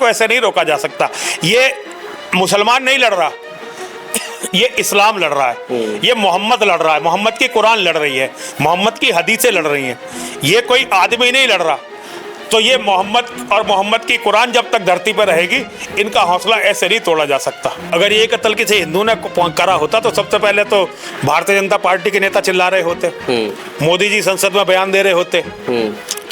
को ऐसे नहीं रोका जा सकता। ये मुसलमान नहीं लड़ रहा, ये इस्लाम लड़ रहा है, ये मोहम्मद लड़ रहा है, मोहम्मद की कुरान लड़ रही है, मोहम्मद की हदीसें लड़ रही हैं। ये कोई आदमी नहीं लड़ रहा। तो ये मोहम्मद और मोहम्मद की कुरान जब तक धरती पर रहेगी, इनका हौसला ऐसे नहीं तोड़ा जा सकता। अगर ये कत्ल किसी हिंदू ने करा होता तो सबसे पहले तो भारतीय जनता पार्टी के नेता चिल्ला रहे होते, मोदी जी संसद में बयान दे रहे होते।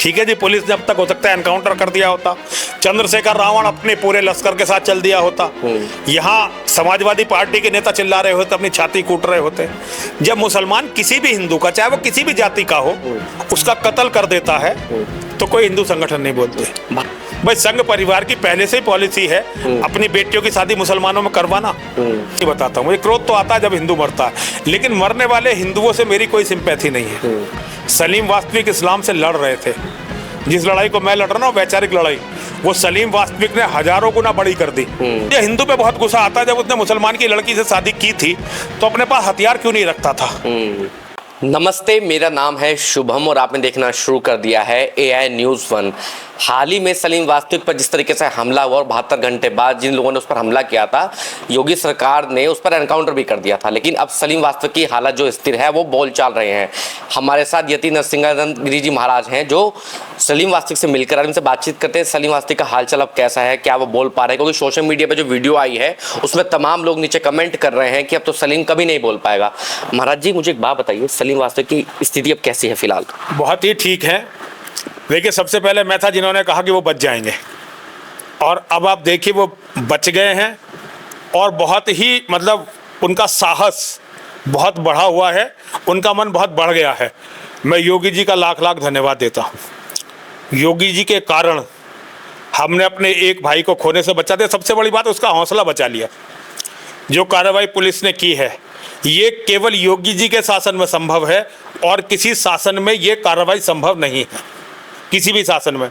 ठीक है जी, पुलिस ने अब तक हो सकता है एनकाउंटर कर दिया होता, चंद्रशेखर रावण अपने पूरे लश्कर के साथ चल दिया होता, यहाँ समाजवादी पार्टी के नेता चिल्ला रहे होते, अपनी छाती कूट रहे होते। जब मुसलमान किसी भी हिंदू का, चाहे वो किसी भी जाति का हो, उसका कत्ल कर देता है तो कोई हिंदू संगठन नहीं बोलते। भाई संघ परिवार की पहले से ही पॉलिसी है अपनी बेटियों की शादी मुसलमानों में करवाना। ये बताता हूँ, मुझे क्रोध तो आता है जब हिंदू मरता है, लेकिन मरने वाले हिंदुओं से मेरी कोई सिंपैथी नहीं है। सलीम वास्तविक इस्लाम से लड़ रहे थे। जिस लड़ाई को मैं लड़ रहा हूँ, वैचारिक लड़ाई, वो सलीम वास्तविक ने हजारों गुना बड़ी कर दी। ये हिंदू पे बहुत गुस्सा आता है, जब उसने मुसलमान की लड़की से शादी की थी तो अपने पास हथियार क्यों नहीं रखता था। नमस्ते, मेरा नाम है शुभम और आपने देखना शुरू कर दिया है AI न्यूज़ 1। हाल ही में सलीम वास्तविक पर जिस तरीके से हमला हुआ और 72 घंटे बाद जिन लोगों ने उस पर हमला किया था, योगी सरकार ने उस पर एनकाउंटर भी कर दिया था। लेकिन अब सलीम वास्तविक की हालत जो स्थिर है वो बोल चाल रहे हैं। हमारे साथ यति नरसिंहानंद गिरी जी महाराज हैं जो सलीम वास्तविक से मिलकर उनसे बातचीत करते हैं। सलीम वास्तविक का हालचाल अब कैसा है, क्या वो बोल पा रहे हैं, क्योंकि सोशल मीडिया पर जो वीडियो आई है उसमें तमाम लोग नीचे कमेंट कर रहे हैं कि अब तो सलीम कभी नहीं बोल पाएगा। महाराज जी, मुझे एक बात बताइए, सलीम वास्तविक की स्थिति अब कैसी है फिलहाल? बहुत ही ठीक है। देखिए, सबसे पहले मैं था जिन्होंने कहा कि वो बच जाएंगे, और अब आप देखिए वो बच गए हैं, और बहुत ही मतलब उनका साहस बहुत बढ़ा हुआ है, उनका मन बहुत बढ़ गया है। मैं योगी जी का लाख लाख धन्यवाद देता हूँ। योगी जी के कारण हमने अपने एक भाई को खोने से बचा दिया। सबसे बड़ी बात, उसका हौसला बचा लिया। जो कार्रवाई पुलिस ने की है, ये केवल योगी जी के शासन में संभव है, और किसी शासन में ये कार्रवाई संभव नहीं है, किसी भी शासन में।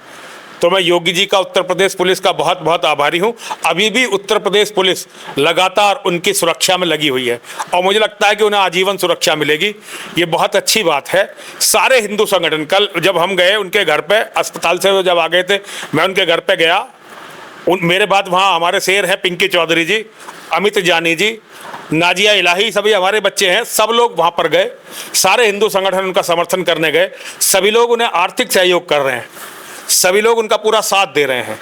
तो मैं योगी जी का, उत्तर प्रदेश पुलिस का बहुत बहुत आभारी हूँ। अभी भी उत्तर प्रदेश पुलिस लगातार उनकी सुरक्षा में लगी हुई है, और मुझे लगता है कि उन्हें आजीवन सुरक्षा मिलेगी। ये बहुत अच्छी बात है। सारे हिंदू संगठन, कल जब हम गए उनके घर पे, अस्पताल से जब आ गए थे, मैं उनके घर पे गया, मेरे बाद वहाँ हमारे शेर हैं पिंकी चौधरी जी, अमित जानी जी, नाजिया इलाही, सभी हमारे बच्चे हैं, सब लोग वहाँ पर गए। सारे हिंदू संगठन उनका समर्थन करने गए। सभी लोग उन्हें आर्थिक सहयोग कर रहे हैं, सभी लोग उनका पूरा साथ दे रहे हैं।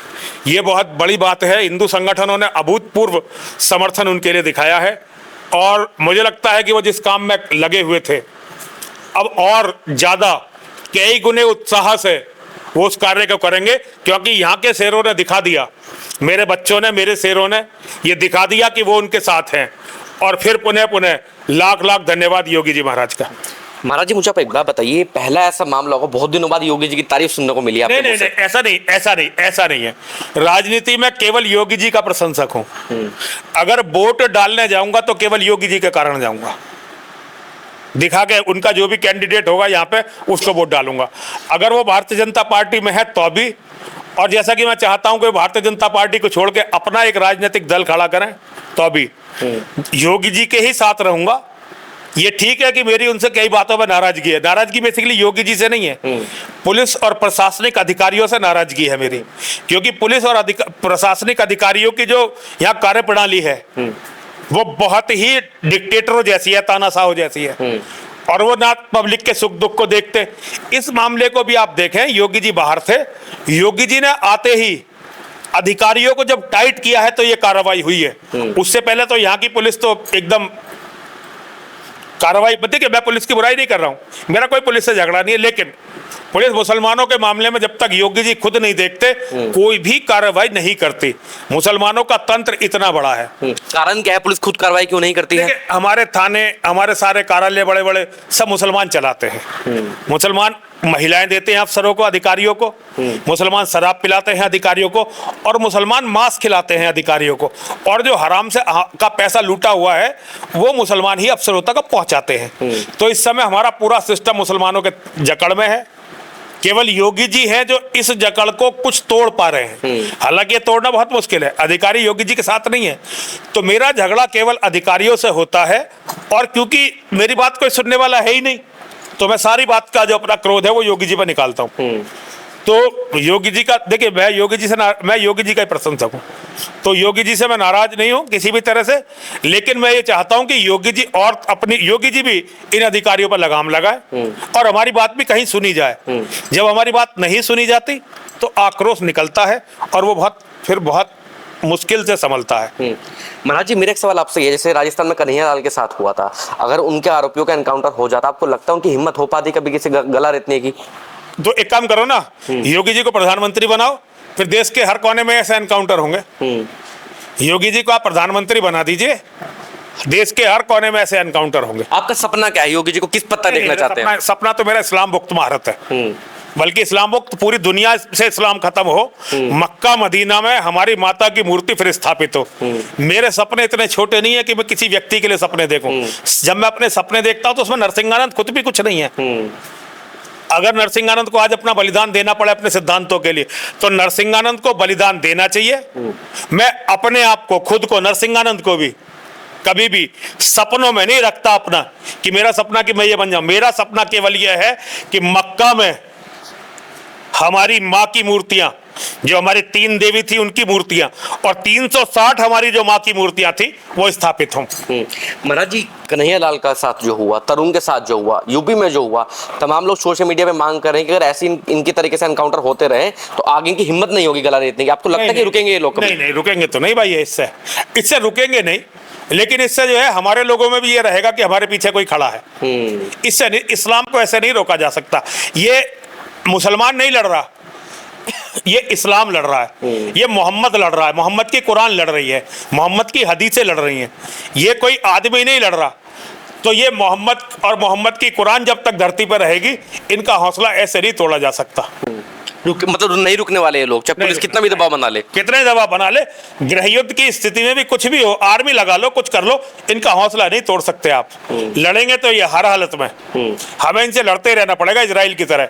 ये बहुत बड़ी बात है। हिंदू संगठनों ने अभूतपूर्व समर्थन उनके लिए दिखाया है, और मुझे लगता है कि वो जिस काम में लगे हुए थे, अब और ज़्यादा कई गुने उत्साह से वो उस कार्य को करेंगे, क्योंकि यहाँ के शेरों ने दिखा दिया, मेरे बच्चों ने, मेरे शेरों ने ये दिखा दिया कि वो उनके साथ हैं। और फिर पुनः पुनः लाख लाख धन्यवाद योगी जी महाराज का। महाराज जी, मुझे आप एक बात बताइए, पहला ऐसा मामला होगा, बहुत दिनों बाद योगी जी की तारीफ सुनने को मिली आपको? नहीं, ऐसा नहीं है। राजनीति में केवल योगी जी का प्रशंसक हूँ। अगर वोट डालने जाऊंगा तो केवल योगी जी के कारण जाऊंगा, दिखा के उनका जो भी कैंडिडेट होगा यहाँ पे उसको वोट डालूंगा। अगर वो भारतीय जनता पार्टी में है तो भी, और जैसा कि मैं चाहता हूं कि भारतीय जनता पार्टी को छोड़ के अपना एक राजनीतिक दल खड़ा करें तो भी योगी जी के ही साथ रहूंगा। ये ठीक है कि मेरी उनसे कई बातों पर नाराजगी है। नाराजगी बेसिकली योगी जी से नहीं है, पुलिस और प्रशासनिक अधिकारियों से नाराजगी है मेरी, क्योंकि पुलिस और प्रशासनिक अधिकारियों की जो यहाँ कार्यप्रणाली है वो बहुत ही डिक्टेटरों जैसी है, तानाशाह जैसी है, और वो ना पब्लिक के सुख दुख को देखते। इस मामले को भी आप देखें, योगी जी बाहर थे, योगी जी ने आते ही अधिकारियों को जब टाइट किया है तो ये कार्रवाई हुई है। उससे पहले तो यहाँ की पुलिस तो एकदम कार्रवाई, देखिए मैं पुलिस की बुराई नहीं कर रहा हूँ, मेरा कोई पुलिस से झगड़ा नहीं है, लेकिन पुलिस मुसलमानों के मामले में जब तक योगी जी खुद नहीं देखते कोई भी कार्रवाई नहीं करती। मुसलमानों का तंत्र इतना बड़ा है। कारण क्या है, पुलिस खुद कार्रवाई क्यों नहीं करती है? हमारे थाने, हमारे सारे कार्यालय बड़े बड़े सब मुसलमान चलाते हैं। मुसलमान महिलाएं देते हैं अफसरों को, अधिकारियों को, मुसलमान शराब पिलाते हैं अधिकारियों को, और मुसलमान मांस खिलाते हैं अधिकारियों को, और जो हराम से का पैसा लूटा हुआ है वो मुसलमान ही अफसरों तक पहुंचाते हैं। तो इस समय हमारा पूरा सिस्टम मुसलमानों के जकड़ में है। केवल योगी जी हैं जो इस जकड़ को कुछ तोड़ पा रहे हैं, हालांकि ये तोड़ना बहुत मुश्किल है, अधिकारी योगी जी के साथ नहीं है। तो मेरा झगड़ा केवल अधिकारियों से होता है, और क्योंकि मेरी बात कोई सुनने वाला है ही नहीं, तो मैं सारी बात का जो अपना क्रोध है वो योगी जी पर निकालता हूँ। तो योगी जी का देखिए, मैं योगी जी का ही प्रशंसक हूँ, तो योगी जी से मैं नाराज नहीं हूँ किसी भी तरह से, लेकिन मैं ये चाहता हूँ कि योगी जी भी इन अधिकारियों पर लगाम लगाए और हमारी बात भी कहीं सुनी जाए। जब हमारी बात नहीं सुनी जाती तो आक्रोश निकलता है और वो बहुत मुश्किल से संभलता है। महाराज जी, मेरा एक सवाल आपसे ये, जैसे राजस्थान में कन्हैया लाल के साथ हुआ था, अगर उनके आरोपियों का एनकाउंटर हो जाता, आपको लगता है उनकी हिम्मत हो पाती कभी किसी गला रेतने की? तो एक काम करो ना, योगी जी को प्रधानमंत्री बनाओ, फिर देश के हर कोने में ऐसे एनकाउंटर होंगे। योगी जी को आप प्रधानमंत्री बना दीजिए, देश के हर कोने में ऐसे एनकाउंटर होंगे। आपका सपना क्या है? योगी जी को किस पत्ता देखना चाहते हैं? सपना तो मेरा इस्लाम मुक्त भारत है, बल्कि इस्लाम मुक्त पूरी दुनिया से इस्लाम खत्म हो, मक्का मदीना में हमारी माता की मूर्ति फिर स्थापित हो। मेरे सपने इतने छोटे नहीं है कि मैं किसी व्यक्ति के लिए सपने देखूं। जब मैं अपने सपने देखता हूं तो उसमें नरसिंहानंद खुद भी कुछ नहीं है। अगर नरसिंहानंद को आज अपना बलिदान देना पड़े अपने सिद्धांतों के लिए, तो नरसिंहानंद को बलिदान देना चाहिए। मैं अपने आप को, खुद को, नरसिंहानंद को भी कभी भी सपनों में नहीं रखता अपना कि मेरा सपना कि मैं ये बन जाऊं। मेरा सपना केवल यह है कि मक्का में हमारी माँ की मूर्तियां, जो हमारी 3 देवी थी उनकी मूर्तियां, और 360 हमारी जो माँ की मूर्तियां थी वो स्थापित हों। महाराज जी, कन्हैया लाल का साथ जो हुआ, तरुण के साथ जो हुआ, यूपी में जो हुआ, तमाम लोग सोशल मीडिया पे मांग कर रहे हैं कि अगर ऐसी इनकी तरीके से एनकाउंटर होते रहे तो आगे इनकी हिम्मत नहीं होगी गला रेतने की। आपको लगता है कि रुकेंगे ये लोग? नहीं, रुकेंगे तो नहीं भाई, इससे रुकेंगे नहीं, लेकिन इससे जो है हमारे लोगों में भी ये रहेगा कि हमारे पीछे कोई खड़ा है। इससे नहीं, इस्लाम को ऐसे नहीं रोका जा सकता। ये मुसलमान नहीं लड़ रहा, ये इस्लाम लड़ रहा है, ये मोहम्मद लड़ रहा है, मोहम्मद की कुरान लड़ रही है, मोहम्मद की हदीसें लड़ रही हैं। ये कोई आदमी नहीं लड़ रहा। तो ये मोहम्मद और मोहम्मद की कुरान जब तक धरती पर रहेगी, इनका हौसला ऐसे नहीं तोड़ा जा सकता। मतलब नहीं रुकने वाले ये लोग, चाहे पुलिस कितना भी दबाव बना ले, कितने दबाव बना ले, गृह युद्ध की स्थिति में भी कुछ भी हो, आर्मी लगा लो, कुछ कर लो, इनका हौसला नहीं तोड़ सकते आप। लड़ेंगे तो ये हर हालत में, हमें इनसे लड़ते रहना पड़ेगा, इजराइल की तरह।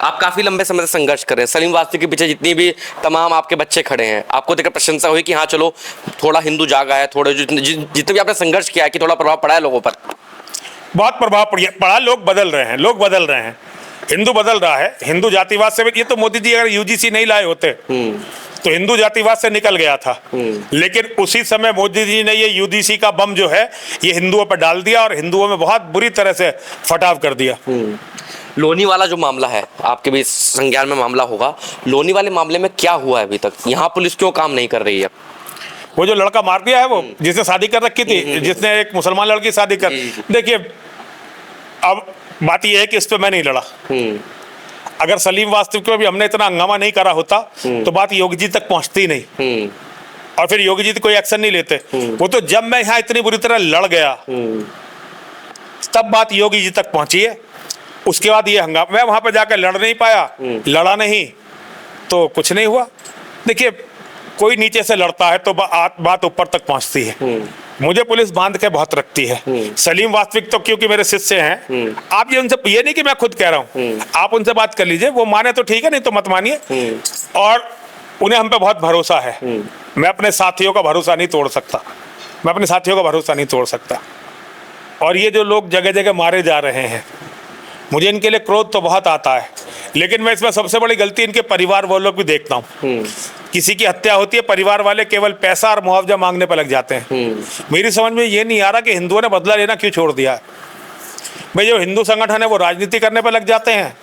आप काफी लंबे समय से संघर्ष कर रहे हैं। सलीम वास्तव के पीछे जितनी भी तमाम आपके बच्चे खड़े हैं, आपको देखकर प्रशंसा हुई कि हाँ चलो थोड़ा हिंदू जागा है, थोड़े जितने भी आपने संघर्ष किया है कि थोड़ा प्रभाव पड़ा है लोगों पर? बहुत प्रभाव पड़ा, लोग बदल रहे हैं, हिंदू बदल रहा है। हिंदू जातिवाद से, ये तो मोदी जी अगर यूजीसी नहीं लाए होते तो हिंदू जातिवाद से निकल गया था, लेकिन उसी समय मोदी जी ने ये यूजीसी का बम जो है ये हिंदुओं पर डाल दिया और हिंदुओं में बहुत बुरी तरह से फटाव कर दिया। लोनी वाला जो मामला है, आपके भी संज्ञान में मामला होगा, लोनी वाले मामले में क्या हुआ है अभी तक? यहाँ पुलिस क्यों काम नहीं कर रही है? वो जो लड़का मार दिया है, वो जिसने शादी कर रखी थी, जिसने एक मुसलमान लड़की शादी कर, देखिए अब बात यह है कि इस पे मैं नहीं लड़ा। अगर सलीम वास्तव को भी हमने इतना हंगामा नहीं करा होता तो बात योगी जी तक पहुंचती नहीं, और फिर योगी जी कोई एक्शन नहीं लेते। वो तो जब मैं यहाँ इतनी बुरी तरह लड़ गया तब बात योगी जी तक पहुंची है। उसके बाद ये हंगामा, मैं वहां पर जाकर लड़ नहीं पाया, लड़ा नहीं तो कुछ नहीं हुआ। देखिए, कोई नीचे से लड़ता है तो बात ऊपर तक पहुंचती है। मुझे पुलिस बांध के बहुत रखती है। सलीम वास्तविक तो क्योंकि मेरे शिष्य हैं, आप ये उनसे, ये नहीं कि मैं खुद कह रहा हूँ, आप उनसे बात कर लीजिए, वो माने तो ठीक है, नहीं तो मत मानिए। और उन्हें हम पे बहुत भरोसा है। मैं अपने साथियों का भरोसा नहीं तोड़ सकता, और ये जो लोग जगह जगह मारे जा रहे हैं, मुझे इनके लिए क्रोध तो बहुत आता है, लेकिन मैं इसमें सबसे बड़ी गलती इनके परिवार वालों की देखता हूँ। किसी की हत्या होती है, परिवार वाले केवल पैसा और मुआवजा मांगने पर लग जाते हैं। मेरी समझ में ये नहीं आ रहा कि हिंदुओं ने बदला लेना क्यों छोड़ दिया है। भाई जो हिंदू संगठन है वो राजनीति करने पर लग जाते हैं,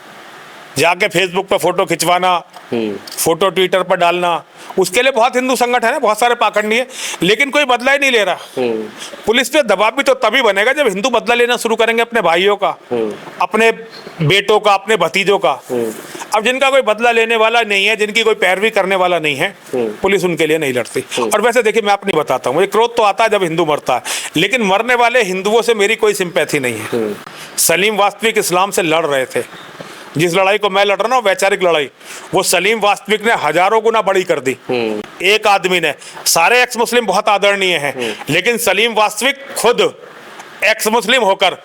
जाके फेसबुक पर फोटो खिंचवाना, फोटो ट्विटर पर डालना, उसके लिए बहुत हिंदू संगठन है, बहुत सारे पाखंडी है, लेकिन कोई बदला ही नहीं ले रहा। पुलिस पे दबाव भी तो तभी बनेगा जब हिंदू बदला लेना शुरू करेंगे अपने भाइयों का, अपने बेटों का, अपने भतीजों का। अब जिनका कोई बदला लेने वाला नहीं है, जिनकी कोई पैरवी करने वाला नहीं है, पुलिस उनके लिए नहीं लड़ती। और वैसे देखिए, मैं अपनी बताता हूँ, मुझे क्रोध तो आता है जब हिंदू मरता है, लेकिन मरने वाले हिंदुओं से मेरी कोई सिंपैथी नहीं है। सलीम वास्तविक इस्लाम से लड़ रहे थे। जिस लड़ाई को मैं लड़ रहा हूँ, वैचारिक लड़ाई, वो सलीम वास्तविक ने हजारों गुना बड़ी कर दी। एक आदमी ने, सारे एक्स मुस्लिम बहुत आदरणीय हैं, लेकिन सलीम वास्तविक खुद एक्स मुस्लिम होकर,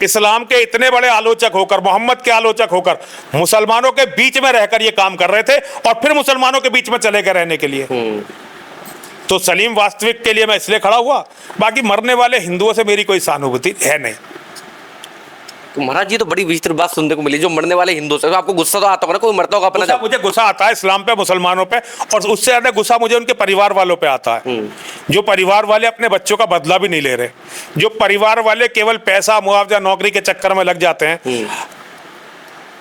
इस्लाम के इतने बड़े आलोचक होकर, मोहम्मद के आलोचक होकर, मुसलमानों के बीच में रहकर ये काम कर रहे थे, और फिर मुसलमानों के बीच में चले गए रहने के लिए। तो सलीम वास्तविक के लिए मैं इसलिए खड़ा हुआ, बाकी मरने वाले हिंदुओं से मेरी कोई सहानुभूति है नहीं। तो महाराज जी तो बड़ी विचित्र बात सुनने को मिली, जो मरने वाले हिंदू से, तो आपको गुस्सा तो आता होगा ना, कोई मरता होगा अपना मुझे गुस्सा आता है इस्लाम पे, मुसलमानों पे, और उससे ज्यादा गुस्सा मुझे उनके परिवार वालों पे आता है, जो परिवार वाले अपने बच्चों का बदला भी नहीं ले रहे, जो परिवार वाले केवल पैसा, मुआवजा, नौकरी के चक्कर में लग जाते हैं,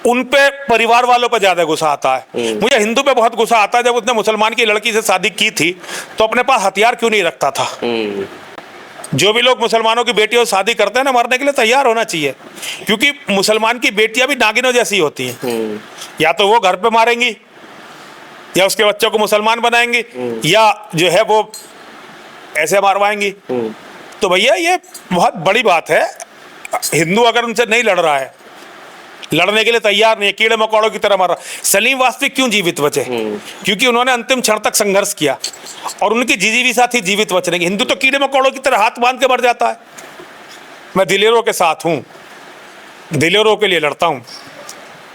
उन पे, परिवार वालों पे ज्यादा गुस्सा आता है। मुझे हिंदू पे बहुत गुस्सा आता है, जब उसने मुसलमान की लड़की से शादी की थी तो अपने पास हथियार क्यों नहीं रखता था। जो भी लोग मुसलमानों की बेटियों से शादी करते हैं ना, मरने के लिए तैयार होना चाहिए, क्योंकि मुसलमान की बेटियां भी नागिनों जैसी होती हैं। या तो वो घर पे मारेंगी, या उसके बच्चों को मुसलमान बनाएंगी, या जो है वो ऐसे मारवाएंगी। तो भैया ये बहुत बड़ी बात है। हिंदू अगर उनसे नहीं लड़ रहा है, लड़ने के लिए तैयार नहीं है, कीड़े मकोड़ों की तरह मारा। सलीम वास्तविक क्यों जीवित बचे? क्योंकि उन्होंने अंतिम क्षण तक संघर्ष किया, और उनकी जिजीविसा थी जीवित बचने की। हिंदू तो कीड़े मकोड़ों की तरह हाथ बांध के मर जाता है। मैं दिलेरों के साथ हूं, दिलेरों के लिए लड़ता हूं,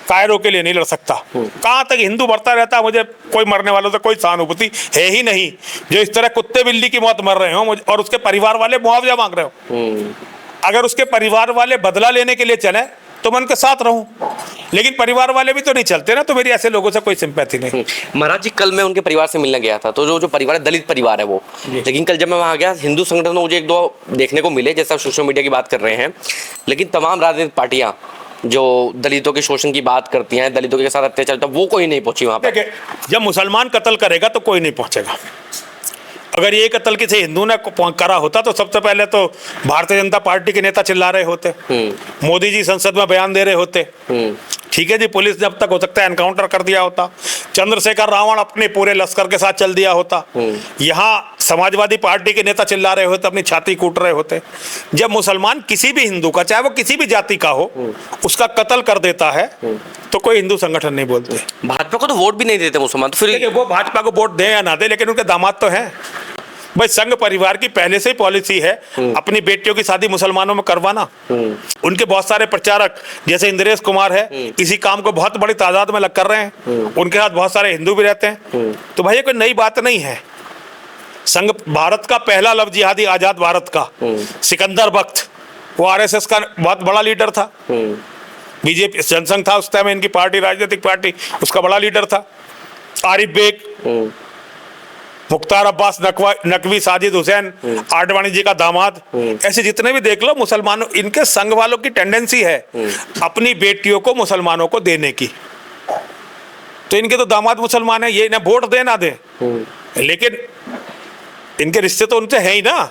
कायरों के लिए नहीं लड़ सकता। कहां तक हिंदू मरता रहता है, मुझे कोई मरने वालों से कोई सहानुभूति है ही नहीं। जो इस तरह कुत्ते बिल्ली की मौत मर रहे हो और उसके परिवार वाले मुआवजा मांग रहे हो, अगर उसके परिवार वाले बदला लेने के लिए चले तो मैं उनके साथ रहूं, लेकिन परिवार वाले भी तो नहीं चलते ना, तो मेरी ऐसे लोगों से कोई सिंपैथी नहीं। महाराज जी कल मैं उनके परिवार से मिलने गया था, तो जो परिवार है, दलित परिवार है वो, लेकिन कल जब मैं वहां गया, हिंदू संगठन मुझे एक दो देखने को मिले, जैसे आप सोशल मीडिया की बात कर रहे हैं, लेकिन तमाम राजनीतिक पार्टियां जो दलितों के शोषण की बात करती हैं, दलितों के साथ अत्याचार, तो वो कोई नहीं पहुंची वहां पर। जब मुसलमान कत्ल करेगा तो कोई नहीं पहुंचेगा। अगर ये कत्ल किसी हिंदू ने करा होता तो सबसे पहले तो भारतीय जनता पार्टी के नेता चिल्ला रहे होते, मोदी जी संसद में बयान दे रहे होते, ठीक है जी, पुलिस ने अब तक हो सकता है एनकाउंटर कर दिया होता, चंद्रशेखर रावण अपने पूरे लश्कर के साथ चल दिया होता, यहाँ समाजवादी पार्टी के नेता चिल्ला रहे होते, अपनी छाती कूट रहे होते। जब मुसलमान किसी भी हिंदू का, चाहे वो किसी भी जाति का हो, उसका कत्ल कर देता है तो कोई हिंदू संगठन नहीं बोलते। भाजपा को तो वोट भी नहीं देते मुसलमान, तो फिर वो भाजपा को वोट दे या ना दे, लेकिन उनके दामाद तो हैं। भाई संघ परिवार की पहले से ही पॉलिसी है अपनी बेटियों की शादी मुसलमानों में करवाना। उनके बहुत सारे प्रचारक जैसे इंद्रेश कुमार है, इसी काम को बहुत बड़ी तादाद में लग कर रहे हैं। उनके साथ बहुत सारे हिंदू भी रहते हैं। तो भाई कोई नई बात नहीं है। संघ भारत का पहला लव जिहादी आजाद भारत का सिकंदर बख्त, वो आरएसएस का बहुत बड़ा लीडर था। बीजेपी जनसंघ था उस टाइम, इनकी पार्टी राजनीतिक पार्टी, उसका बड़ा लीडर था। आरिफ बेग, मुख्तार अब्बास नकवी, साजिद हुसैन आडवाणी जी का दामाद, ऐसे जितने भी देख लो मुसलमानों, इनके संघ वालों की टेंडेंसी है अपनी बेटियों को मुसलमानों को देने की। तो इनके तो दामाद मुसलमान है, ये ना वोट दे ना दे, लेकिन इनके रिश्ते तो उनसे है ही ना,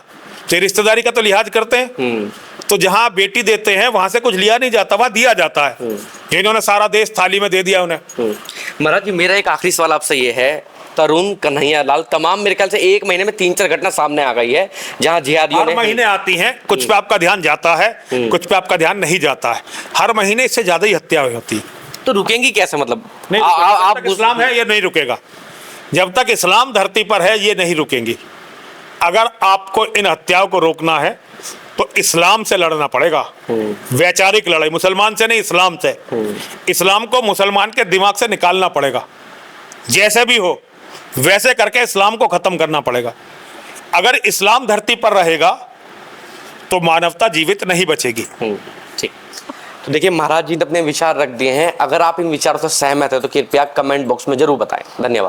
तो रिश्तेदारी का तो लिहाज करते हैं। तो जहां बेटी देते हैं वहां से कुछ लिया नहीं जाता, वहां दिया जाता है। इन्होंने सारा देश थाली में दे दिया उन्हें। महाराज जी मेरा एक आखिरी सवाल आपसे ये है, तरुण कन्हैया लाल, तमाम मेरे ख्याल से एक महीने में 3-4 घटना सामने आ गई है जहां जिहादियों ने, हर महीने आती हैं, कुछ पे आपका ध्यान जाता है, कुछ पे आपका ध्यान नहीं जाता है। हर महीने इससे ज्यादा ही हत्या होती है। तो रुकेंगी कैसे? मतलब नहीं, आप इस्लाम है ये नहीं रुकेगा। जब तक इस्लाम धरती पर है ये नहीं रुकेंगी। अगर आपको इन हत्याओं को रोकना है तो इस्लाम से लड़ना पड़ेगा, वैचारिक लड़ाई, मुसलमान से नहीं, इस्लाम से। इस्लाम को मुसलमान के दिमाग से निकालना पड़ेगा, जैसे भी हो वैसे करके इस्लाम को खत्म करना पड़ेगा। अगर इस्लाम धरती पर रहेगा तो मानवता जीवित नहीं बचेगी। ठीक। तो देखिए महाराज जी ने अपने विचार रख दिए हैं। अगर आप इन विचारों से सहमत है तो कृपया कमेंट बॉक्स में जरूर बताएं। धन्यवाद।